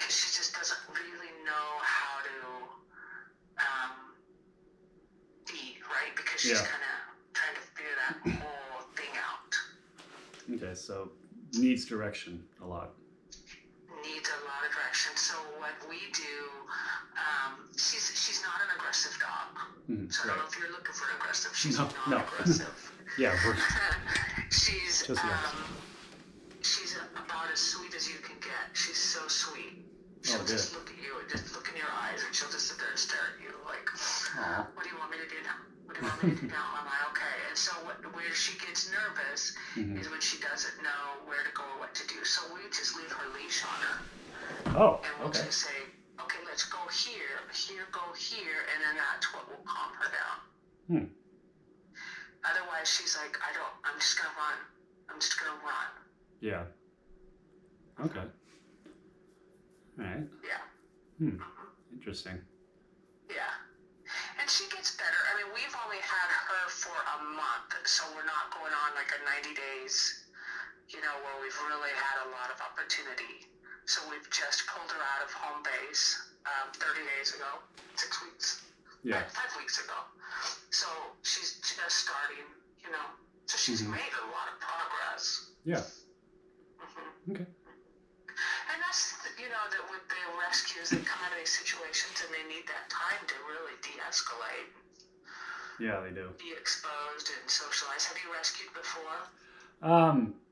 because she just doesn't really know how to eat, right? Because she's kind of trying to figure that whole thing out. Okay, so needs direction a lot. Needs a lot of direction. So what we do, she's not an aggressive dog. So I don't know if you're looking for an aggressive. She's not aggressive. Yeah, she's about as sweet as you can get. She's so sweet. She'll just look at you and just look in your eyes, and she'll just sit there and stare at you like, what do you want me to do now? What do you want me to do now? I'm like, okay. And so where she gets nervous is when she doesn't know where to go or what to do. So we just leave her leash on her. And we'll just say, okay, let's go here, go here, and then that's what will calm her down. Otherwise, she's like, I'm just going to run. I'm just going to run. Yeah. Okay. All right. Yeah. Interesting. Yeah. And she gets better. I mean, we've only had her for a month, so we're not going on like a 90 days, where we've really had a lot of opportunity. So we've just pulled her out of home base 30 days ago, 6 weeks. Yeah. 5 weeks ago. So she's just starting, so she's made a lot of progress. Yeah. Okay. And that's, that with the rescues, they come out of these situations and they need that time to really de-escalate. Yeah, they do. Be exposed and socialize. Have you rescued before?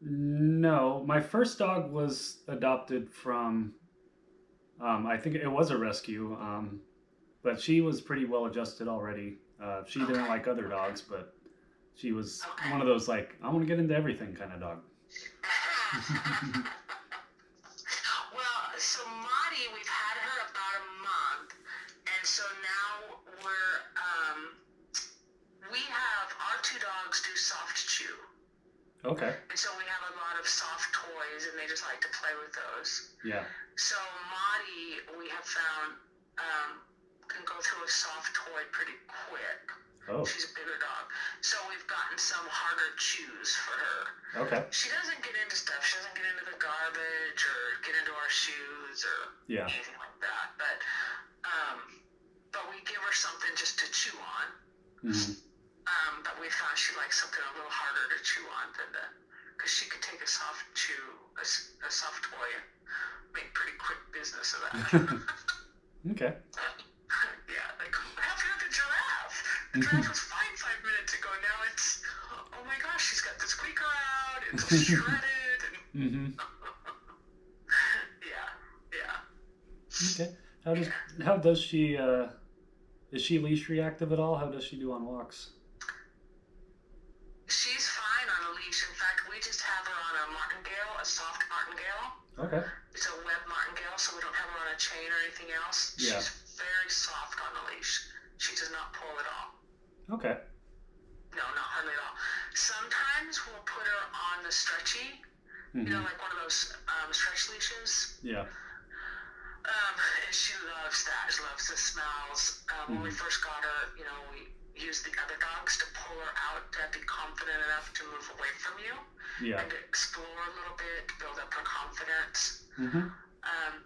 No. My first dog was adopted from, I think it was a rescue, but she was pretty well adjusted already. She didn't like other dogs, but she was one of those, like, I want to get into everything kind of dog. Well, so Madi, we've had her about a month, and so now we have, our two dogs do soft chew. Okay. And so we have a lot of soft toys, and they just like to play with those. Yeah. So Madi, we have found, can go through a soft toy pretty quick. Oh. She's a bigger dog. So we've gotten some harder chews for her. Okay. She doesn't get into stuff. She doesn't get into the garbage or get into our shoes or anything like that. But we give her something just to chew on. But we found she likes something a little harder to chew on because she could take a soft toy and make pretty quick business of that. Okay. Yeah, like, have you heard the giraffe? The giraffe was fine 5 minutes ago. Now it's, oh my gosh, she's got the squeaker out. It's shredded. And Yeah. Okay. How does she? Is she leash reactive at all? How does she do on walks? She's fine on a leash. In fact, we just have her on a martingale, a soft martingale. Okay. It's a web martingale, so we don't have her on a chain or anything else. Yeah. She's very soft on the leash. She does not pull at all. Okay. No, not hardly at all. Sometimes we'll put her on the stretchy, like one of those stretch leashes. Yeah. And she loves that. She loves the smells. When we first got her, we used the other dogs to pull her out to be confident enough to move away from you and to explore a little bit, to build up her confidence.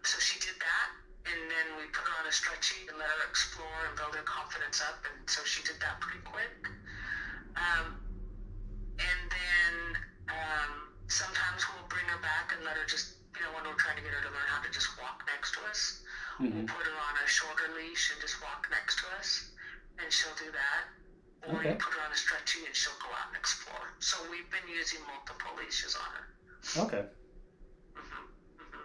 So she did that, and then we put her on a stretchy and let her explore and build her confidence up, and so she did that pretty quick. And then sometimes we'll bring her back and let her just, when we're trying to get her to learn how to just walk next to us, we'll put her on a shorter leash and just walk next to us, and she'll do that. Or you put her on a stretchy and she'll go out and explore. So we've been using multiple leashes on her. Okay.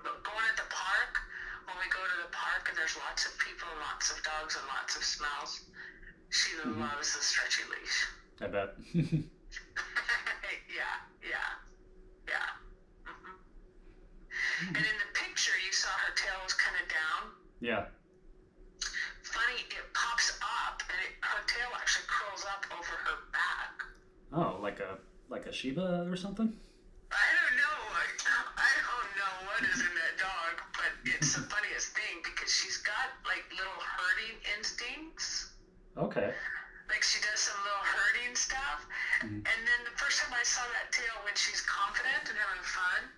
But going at the park, when we go to the park and there's lots of people and lots of dogs and lots of smells, she loves the stretchy leash. I bet. Yeah. And in the picture, you saw her tail was kind of down. Yeah. Funny, it pops up, and her tail actually curls up over her back. Oh, like a Shiba or something? I don't know what is in that dog, but it's the funniest thing because she's got like little herding instincts. Okay. Like she does some little herding stuff, and then the first time I saw that tail when she's confident and having fun,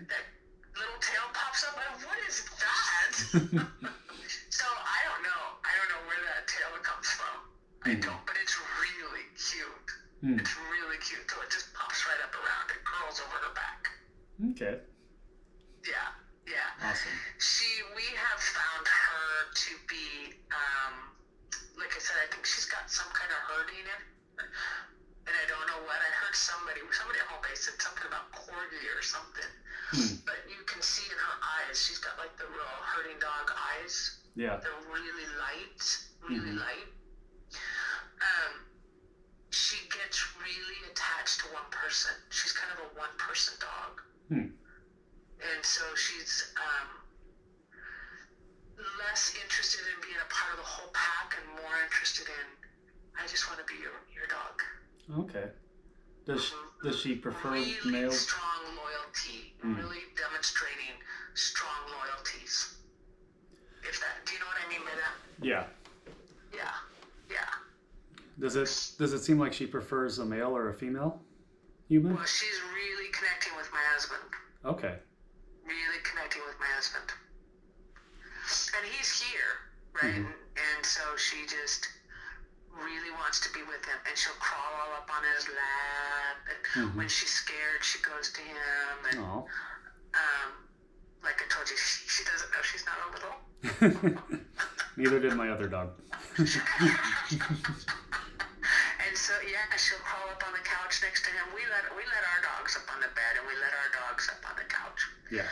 that little tail pops up. Like, what is that? So I don't know where that tail comes from. I don't, but it's really cute. It's really cute. So it just pops right up around. It curls over her back. Okay. Yeah. Awesome. We have found her to be, like I said, I think she's got some kind of herding in her. And I don't know what. I heard somebody at home base said something about corgi or something. But you can see in her eyes, she's got like the real herding dog eyes. Yeah. They're really light. She gets really attached to one person. She's kind of a one-person dog. And so she's less interested in being a part of the whole pack and more interested in, I just want to be your dog. Okay. Does she prefer really males? Strong loyalty. Really demonstrating strong loyalties. Do you know what I mean by that? Yeah. Yeah. Does it seem like she prefers a male or a female human? Well, she's really connecting with my husband. Okay. Really connecting with my husband. And he's here, right? And so she just really wants to be with him. And she'll crawl all up on his lap. And when she's scared, she goes to him. And like I told you, she doesn't know she's not a little. Neither did my other dog. And so, she'll crawl up on the couch next to him. We let our dogs up on the bed, and we let our dogs up on the couch. Yeah.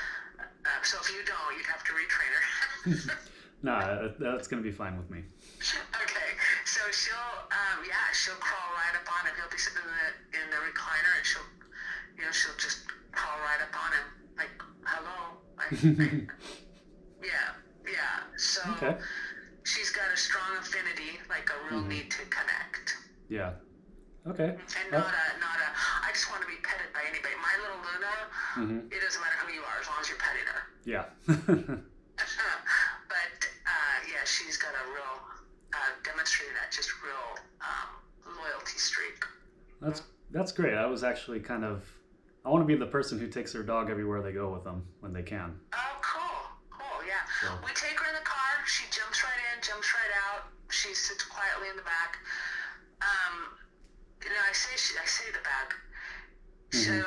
So if you don't, you'd have to retrain her. Nah, that's gonna be fine with me. Okay, so she'll crawl right up on him. He'll be sitting in the recliner, and she'll just crawl right up on him, like, hello. Yeah. So she's got a strong affinity, like a real need to connect. Yeah. Okay. And not a, I just want to be petted by anybody. My little Luna, it doesn't matter who you are as long as you're petting her. Yeah. But, she's got a real, demonstrating that just real loyalty streak. That's great. I was actually I want to be the person who takes their dog everywhere they go with them when they can. Oh, cool, yeah. So. We take her in the car. She jumps right in, jumps right out. She sits quietly in the back. I say the back.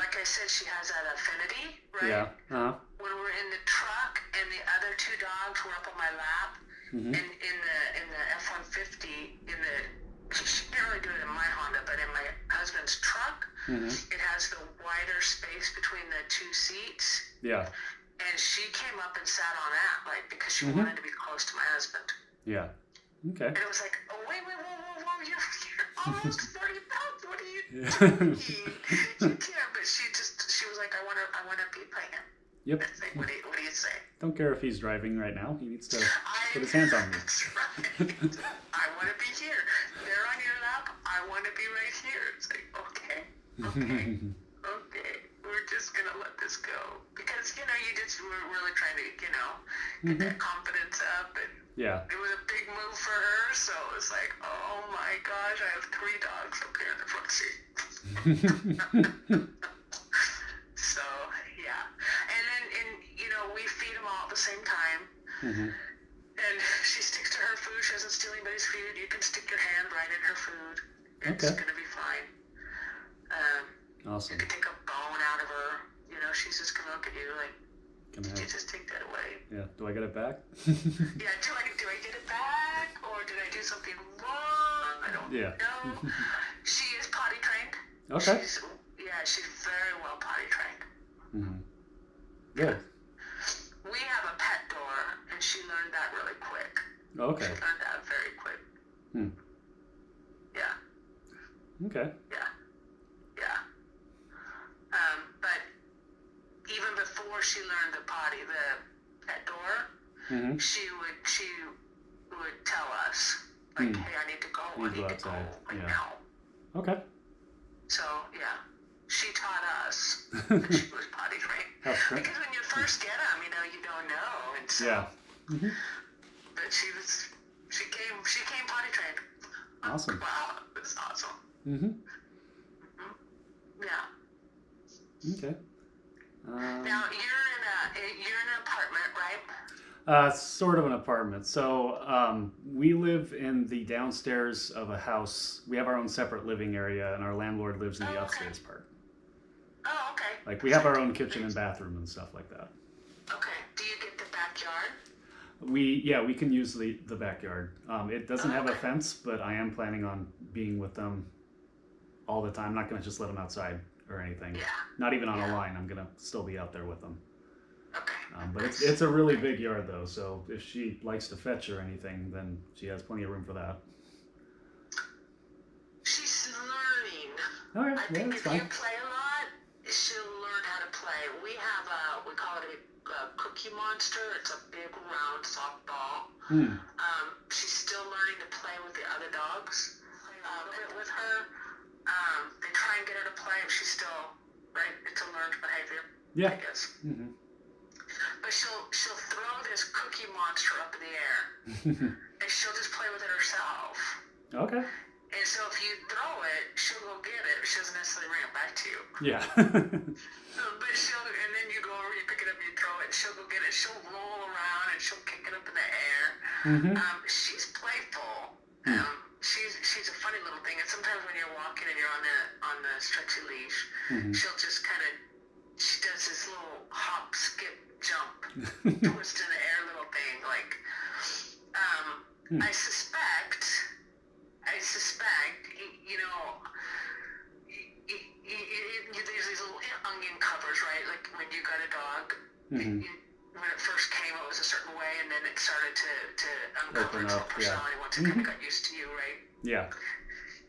Like I said, she has that affinity, right? Yeah. Uh-huh. When we're in the truck and the other two dogs were up on my lap, and in the F-150, she can't really do it in my Honda, but in my husband's truck, it has the wider space between the two seats. Yeah. And she came up and sat on that, like, because she wanted to be close to my husband. Yeah. Okay. And it was like, oh, whoa, you're almost 40 pounds. What are you doing? You can't, but she was like, I want to be by him. Yep. Like, what do you say? Don't care if he's driving right now. He needs to put his hands on me. That's right. I want to be here. They're on your lap. I want to be right here. It's like, okay. We're just going to let this go. Because, you were really trying to, get that confidence up. And it was a big move for her. So it was like, oh my gosh, I have 3 dogs up here in the front seat. So, yeah. And then, we feed them all at the same time. And she sticks to her food. She doesn't steal anybody's food. You can stick your hand right in her food. It's going to be fine. Awesome. You can take a bone out of her. She's just going to look at you like, did you just take that away? Yeah. Do I get it back? Yeah. Do I get it back? Or did I do something wrong? I don't know. She is potty trained. Okay. She's very well potty trained. Good. We have a pet door, and she learned that really quick. Okay. She learned that very quick. Yeah. Okay. Yeah. But even before she learned the pet door, she would tell us, like, hey, I need to go. I need to go right now. Okay. So, she taught us that she was potty trained. Because when you first get them, you don't know. And so, but she came potty trained. Awesome. Wow, that's awesome. Yeah. Okay. Now you're in an apartment, right? Sort of an apartment. So we live in the downstairs of a house. We have our own separate living area, and our landlord lives in the Okay. upstairs part. Oh, okay. Like we have our own kitchen and bathroom and stuff like that. Okay. Do you get the backyard? We can use the backyard. It doesn't have a Okay. fence, but I am planning on being with them all the time. I'm not gonna just let them outside or anything. Yeah. Not even on a Yeah. line. I'm gonna still be out there with them. Okay. But it's a really big yard though, so if she likes to fetch or anything, then she has plenty of room for that. She's learning. Okay, I yeah, think that's if you fine. play a lot, she'll learn how to play. We call it a cookie monster. It's a big round softball. Hmm. She's still learning to play with the other dogs. Play a little bit with her. They try and get her to play, but she's still, right, it's a learned behavior, Yeah. I guess. Mm-hmm. But she'll throw this cookie monster up in the air, and she'll just play with it herself. Okay. And so if you throw it, she'll go get it. She doesn't necessarily bring it back to you. Yeah. But and then you go over, you pick it up, you throw it, and she'll go get it. She'll roll around and she'll kick it up in the air. Mm-hmm. She's playful. She's a funny little thing. And sometimes when you're walking and you're on the stretchy leash, she'll just she does this little hop, skip, jump, twist in the air little thing. Like, I suspect, you know, there's these little onion covers, right? Like when you got a dog, when it first came, it was a certain way, and then it started to uncover Open its up, whole personality once it kind of got used to you, right? Yeah.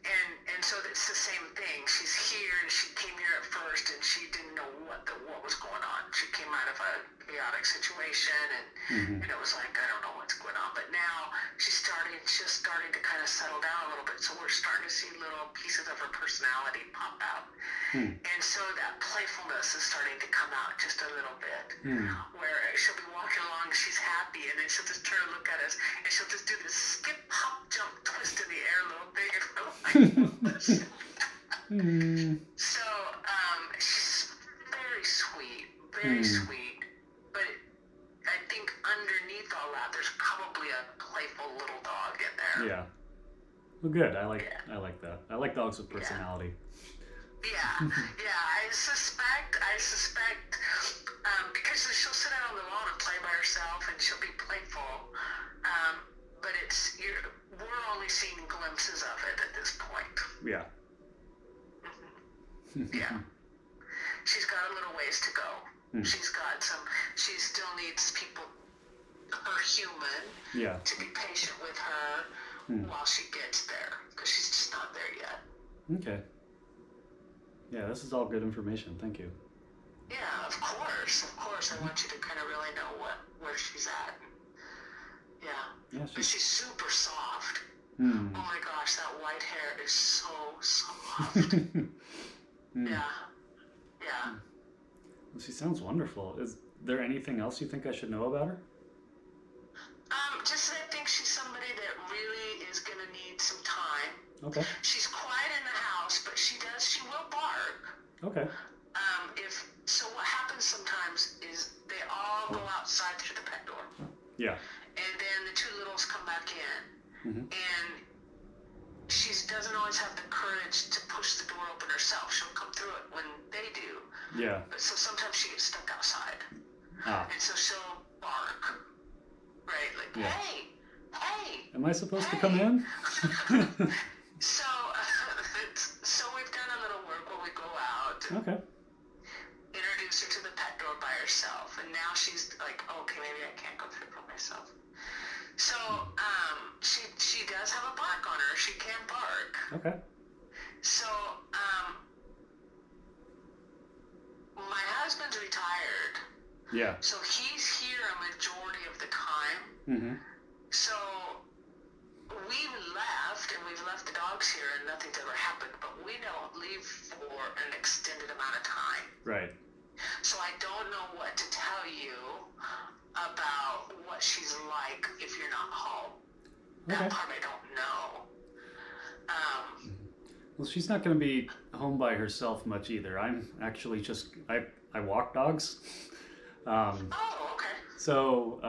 And so it's the same thing. She's here, and she came here at first, and she didn't know what was going on. She came out of a chaotic situation, and it was like, I don't know what's going on. But now she's just starting to kind of settle down a little bit. So we're starting to see little pieces of her personality pop out. And so that playfulness is starting to come out just a little bit. Where she'll be walking along, she's happy, and then she'll just turn and look at us, and she'll just do this skip, hop, jump, twist in the air little thing, and we're like, So, she's very sweet, very sweet. But I think underneath all that, there's probably a playful little dog in there. Yeah. Well, good. I like that. I like dogs with personality. Yeah. I suspect, because she'll sit out on the lawn and play by herself, and she'll be playful. But we're only seeing glimpses of it at this point. Yeah. Yeah. She's got a little ways to go. She still needs people, her human, to be patient with her while she gets there, because she's just not there yet. Okay. Yeah, this is all good information. Thank you. Yeah, of course. I want you to kind of really know where she's at. Yeah. But she's super soft. Oh my gosh, that white hair is so soft. Yeah. Well, she sounds wonderful. Is there anything else you think I should know about her? Just that I think she's somebody that really is going to need some time. Okay. She's quiet in the house, but she will bark. Okay. So what happens sometimes is they all go outside through the pet door. Yeah. And then the two littles come back in. And she doesn't always have the courage to push the door open herself. She'll come through it when they do. Yeah. But so sometimes she gets stuck outside. And so she'll bark. Right? Like, hey! Am I supposed to come in? So we've done a little work where we go out. Okay. Introduce her to the pet door by herself, and now she's like, okay, maybe I can't go through for myself. So she does have a bark on her. She can bark. Okay. So my husband's retired. Yeah. So he's here a majority of the time. So we've left the dogs here, and nothing's ever happened. But we don't leave for an extended amount of time. Right. So I don't know what to tell you about what she's like if you're not home. Okay. That part I don't know. Well, she's not going to be home by herself much either. I'm actually I walk dogs. Oh, okay. So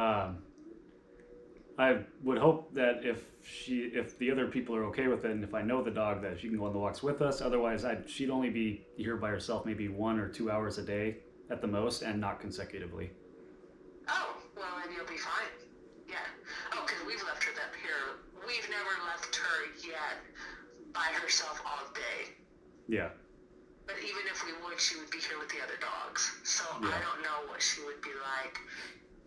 I would hope that if the other people are okay with it, and if I know the dog, that she can go on the walks with us. Otherwise, she'd only be here by herself maybe 1 or 2 hours a day at the most, and not consecutively. Oh, well, then you'll be fine. Yeah. Oh, because we've left her up here. We've never left her yet by herself all day. Yeah. But even if we would, she would be here with the other dogs. So Yeah. I don't know what she would be like.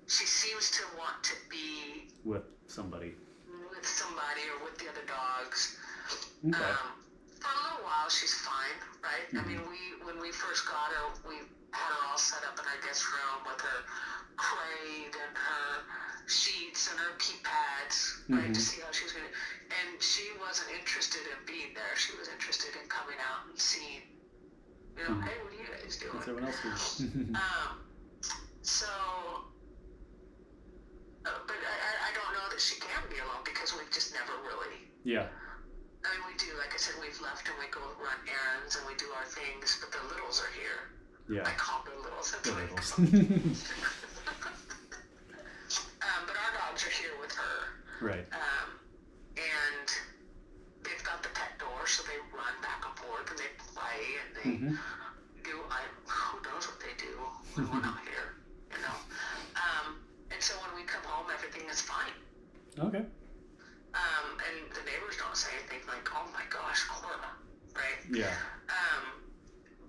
She seems to want to be With somebody or with the other dogs. Okay. For a little while, she's fine, right? I mean, when we first got her, we had her all set up in our guest room with her crate and her sheets and her pee pads, right, to see how she was going to. And she wasn't interested in being there. She was interested in coming out and seeing, hey, what are you guys doing? What's everyone else doing? But I don't know that she can be alone because we've just never really. Yeah. I mean, we do, like I said, we've left and we go run errands and we do our things, but the littles are here. Yeah. I call them littles. That's The right. littles. But our dogs are here with her. Right. And they've got the pet door, so they run back and forth and they play and they do, who knows what they do when we're not here, you know. And so when we come home, everything is fine. Okay. And the neighbors don't say anything like, oh my gosh, Cora, right? Yeah.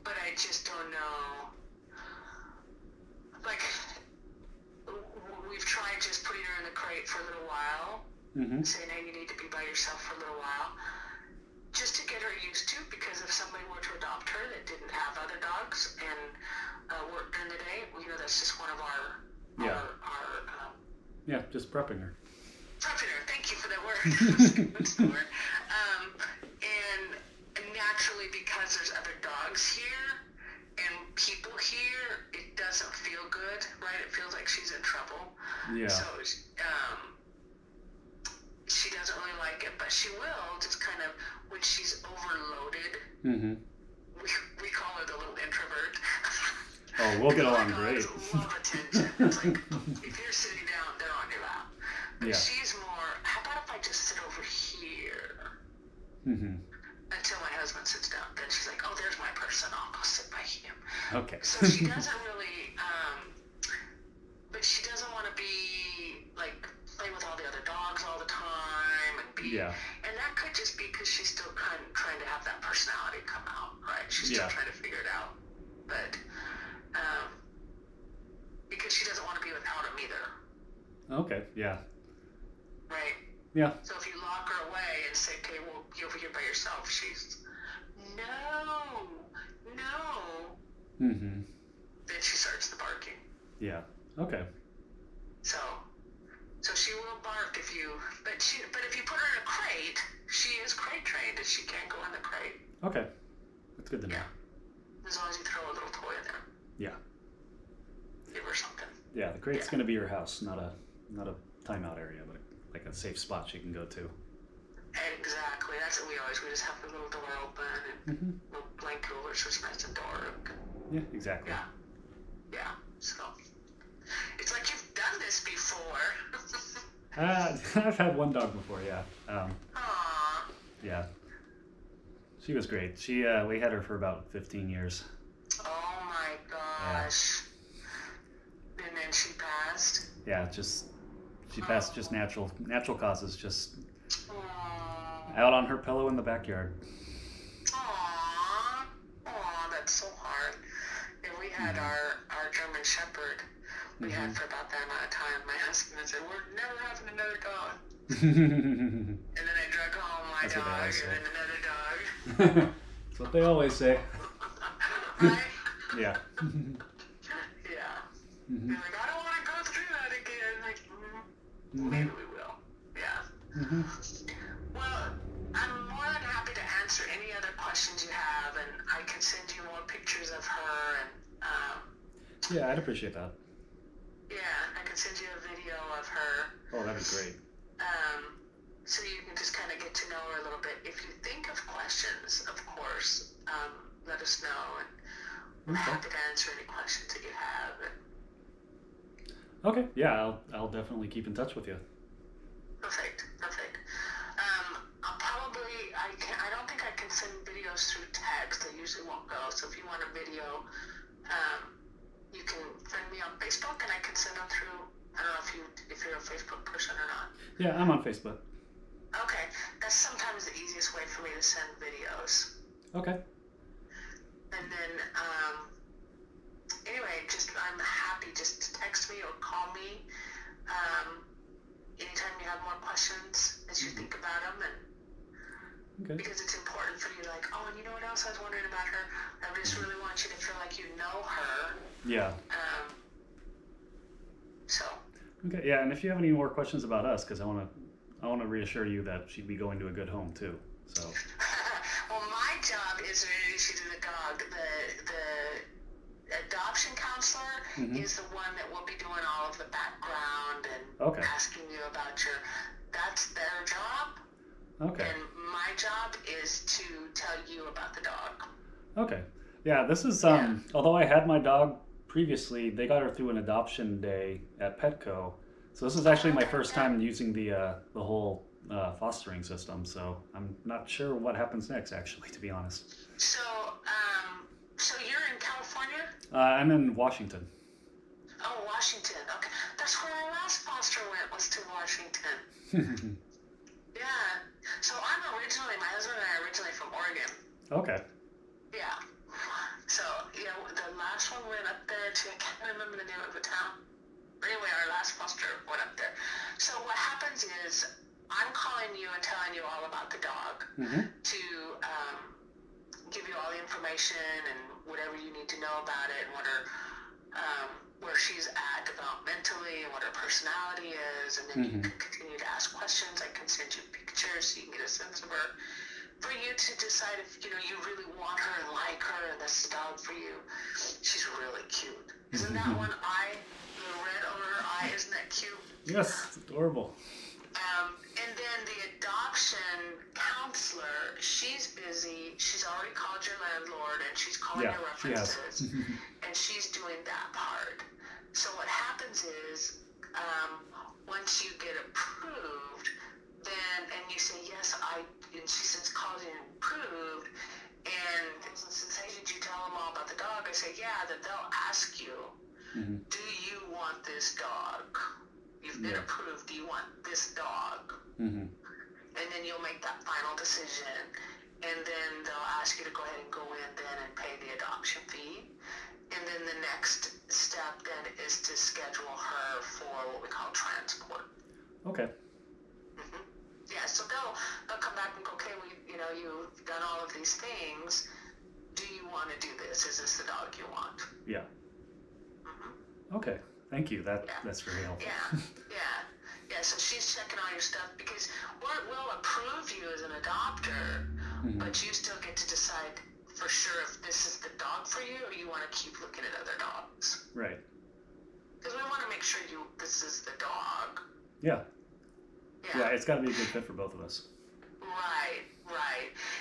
But I just don't know. Like, we've tried just putting her in the crate for a little while, saying, hey, you need to be by yourself for a little while, just to get her used to, because if somebody were to adopt her that didn't have other dogs and worked during the day, that's just one of our yeah, just prepping her. Prepping her, thank you for that word. What's the word? And naturally, because there's other dogs here and people here, it doesn't feel good, right? It feels like she's in trouble. Yeah. So she doesn't really like it, but she will just kind of, when she's overloaded, we call her the little introvert. Oh, we'll get along great. Love attention. It's like, if you're sitting down, they're on your lap. But she's more, how about if I just sit over here? Until my husband sits down. Then she's like, oh, there's my person. I'll go sit by him. Okay. So she doesn't really, but she doesn't want to be, like, play with all the other dogs all the time and be, and that could just be because she's still kind of trying to have that personality come out, right? She's still trying to figure it out. But, because she doesn't want to be without him either. Okay, yeah. Right? Yeah. So if you lock her away and say, okay, well, be over here by yourself, she's, no. Then she starts the barking. Yeah. Okay. So she will bark if you, but if you put her in a crate, she is crate trained and she can go in the crate. Okay. That's good to know. Yeah. As long as you throw a little toy in there. Yeah. Give her something. Yeah, the crate's going to be your house, not a timeout area, but like a safe spot she can go to. Exactly. That's what we just have the little door open and little blanket over so it's nice and dark. Yeah, exactly. Yeah. So it's like you've done this before. I've had one dog before, yeah. Aww. Yeah. She was great. We had her for about 15 years. Oh my gosh. Yeah. And then she passed? Yeah, she passed just natural causes, just Aww. out on her pillow in the backyard. Aww, that's so hard. And we had our German Shepherd. We had for about that amount of time. My husband said, we're never having another dog. And then I drug home my That's dog and then another dog. That's what they always say. Right? Yeah. Yeah. They're like, I don't want to go through that again. Like, maybe we will. Yeah. Well, I'm more than happy to answer any other questions you have, and I can send you more pictures of her. And yeah, I'd appreciate that. yeah, I can send you a video of her. Oh, that'd be great. So you can just kind of get to know her a little bit. If you think of questions, of course, let us know, and we're happy to answer any questions that you have. Okay, yeah, I'll definitely keep in touch with you. send videos through text. They usually won't go. So if you want a video, you can friend me on Facebook, and I can send them through. I don't know if you're a Facebook person or not. Yeah, I'm on Facebook. Okay, that's sometimes the easiest way for me to send videos. Okay. And then, anyway, I'm happy just to text me or call me anytime you have more questions as you think about them, and because it's important for you, like, oh, and you know what else I was wondering about her? I just really want you to feel like you know her. Yeah. So. Okay, yeah, and if you have any more questions about us, because I want to reassure you that she'd be going to a good home too. So. Well, my job is to introduce you to the dog. The adoption counselor is the one that will be doing all of the background and asking you about that's their job. Okay. And my job is to tell you about the dog. Okay. Yeah, this is, although I had my dog previously, they got her through an adoption day at Petco. So this is actually my first time using the whole fostering system. So I'm not sure what happens next, actually, to be honest. So, so you're in California? I'm in Washington. Oh, Washington. Okay. That's where our last foster went, was to Washington. Yeah. So my husband and I are originally from Oregon. Okay. Yeah. So, yeah, the last one went up there to, I can't remember the name of the town. But anyway, our last foster went up there. So what happens is, I'm calling you and telling you all about the dog to give you all the information and whatever you need to know about it, and what her, where she's at developmentally and what her personality is, and then you can continue to ask questions. I can send you pictures so you can get a sense of her, for you to decide if you really want her and like her, and that's the dog for you. She's really cute. Isn't that one eye, the red over her eye, isn't that cute? Yes, it's adorable. And then the adoption counselor, she's busy. She's already called your landlord, and she's calling your references, and she's doing that part. So what happens is, once you get approved, and you say, yes, and she says, called you and approved, and since did you tell them all about the dog? I say, yeah, then they'll ask you, do you want this dog? You've been approved. Do you want this dog? And then you'll make that final decision. And then they'll ask you to go ahead and go in then and pay the adoption fee. And then the next step then is to schedule her for what we call transport. Okay. Yeah, so they'll come back and go, okay, you've done all of these things. Do you want to do this? Is this the dog you want? Yeah. Okay. Thank you. That's very helpful. Yeah. So she's checking all your stuff, because we'll approve you as an adopter, but you still get to decide for sure if this is the dog for you, or you want to keep looking at other dogs. Right. Because we want to make sure this is the dog. Yeah. Yeah, it's got to be a good fit for both of us. Right.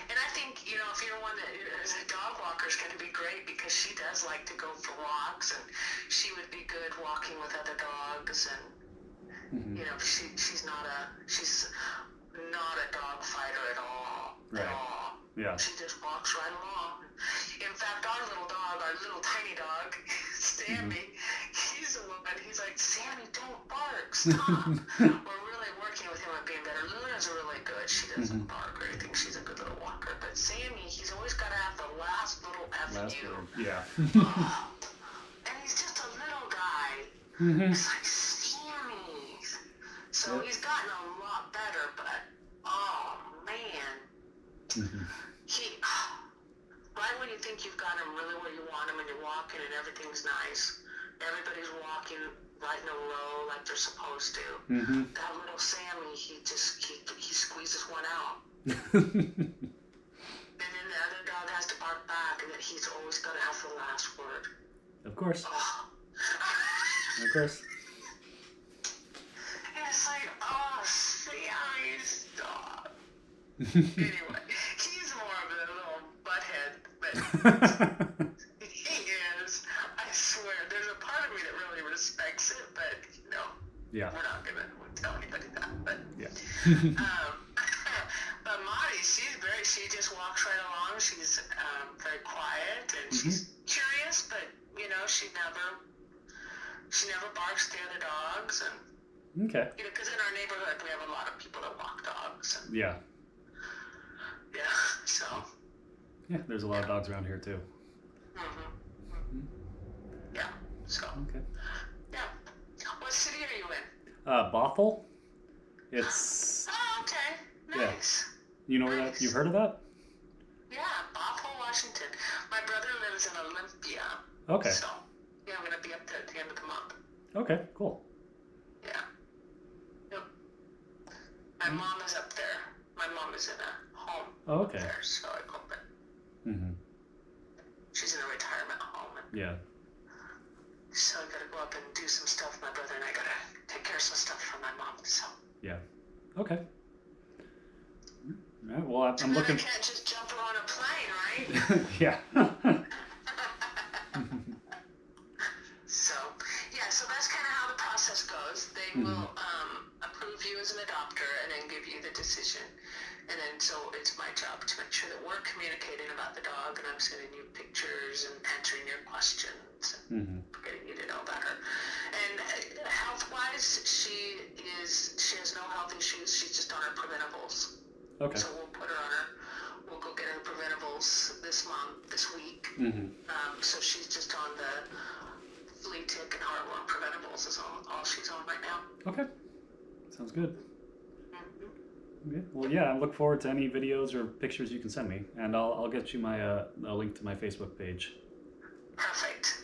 And I think, if you're one that is a dog walker, is going to be great, because she does like to go for walks, and she would be good walking with other dogs, and she's not a dog fighter at all. Right. At all. Yeah. She just walks right along. In fact, our little tiny dog, Sammy, he's the one. He's like, Sammy, don't bark, stop. We're really working with him on being better. Luna's really good. She doesn't bark or anything. She's a good little walker. But Sammy, he's always got to have the last little F-U. Yeah. And he's just a little guy. It's like, Sammy. So he's gotten a lot better, but, oh, man. Right when you think you've got him really where you want him, and you're walking and everything's nice, everybody's walking right in a row like they're supposed to. That little Sammy, he squeezes one out. And then the other dog has to bark back, and then he's always got to have the last word. Of course. Oh. Of course. And it's like, oh, Sammy's dog. Anyway, he's more of a little butthead, but he is. I swear, there's a part of me that really respects it, but yeah, we're not gonna tell anybody that. But yeah. but Madi, she just walks right along, along. She's very quiet, and she's curious, but she never barks at the other dogs, and okay. because in our neighborhood we have a lot of people that walk dogs. And, yeah. So. Yeah, there's a lot of dogs around here too. Yeah. So. Okay. Yeah. What city are you in? Bothell. It's. Oh, okay. Nice. Yeah. You know where that? You've heard of that? Yeah, Bothell, Washington. My brother lives in Olympia. Okay. So, yeah, I'm gonna be up there at the end of the month. Okay. Cool. Yeah. Yep. My mom is up there. My mom is in a home. Oh, okay. Up there, so I go up there. She's in a retirement home. Yeah. So I gotta go up and do some stuff. My brother and I gotta take care of some stuff for my mom. So. Yeah. Okay. All right. Well, I'm looking. I can't just jump on a plane, right? yeah. So that's kind of how the process goes. They will approve you as an adopter and then give you the decision. And then so it's my job to make sure that we're communicating about the dog, and I'm sending you pictures and answering your questions and getting you to know about her. And health-wise, she has no health issues. She's just on her preventables. Okay. So we'll put her on her. We'll go get her preventables this week. So she's just on the flea, tick, and heartworm preventables is all she's on right now. Okay. Sounds good. Okay. Well, yeah, I look forward to any videos or pictures you can send me, and I'll get you my a link to my Facebook page. Perfect.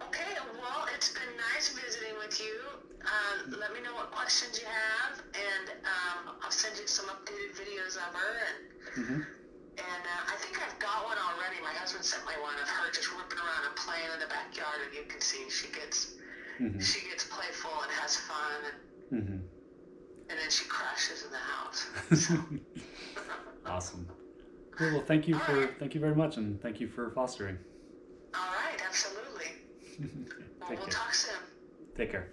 Okay, well, it's been nice visiting with you. Let me know what questions you have, and I'll send you some updated videos of her. And I think I've got one already. My husband sent me one of her just ripping around and playing in the backyard, and you can see she gets playful and has fun, and then she crashes in the house. So. Awesome. Cool. Well, thank you very much, and thank you for fostering. All right, absolutely. We'll talk soon. Take care.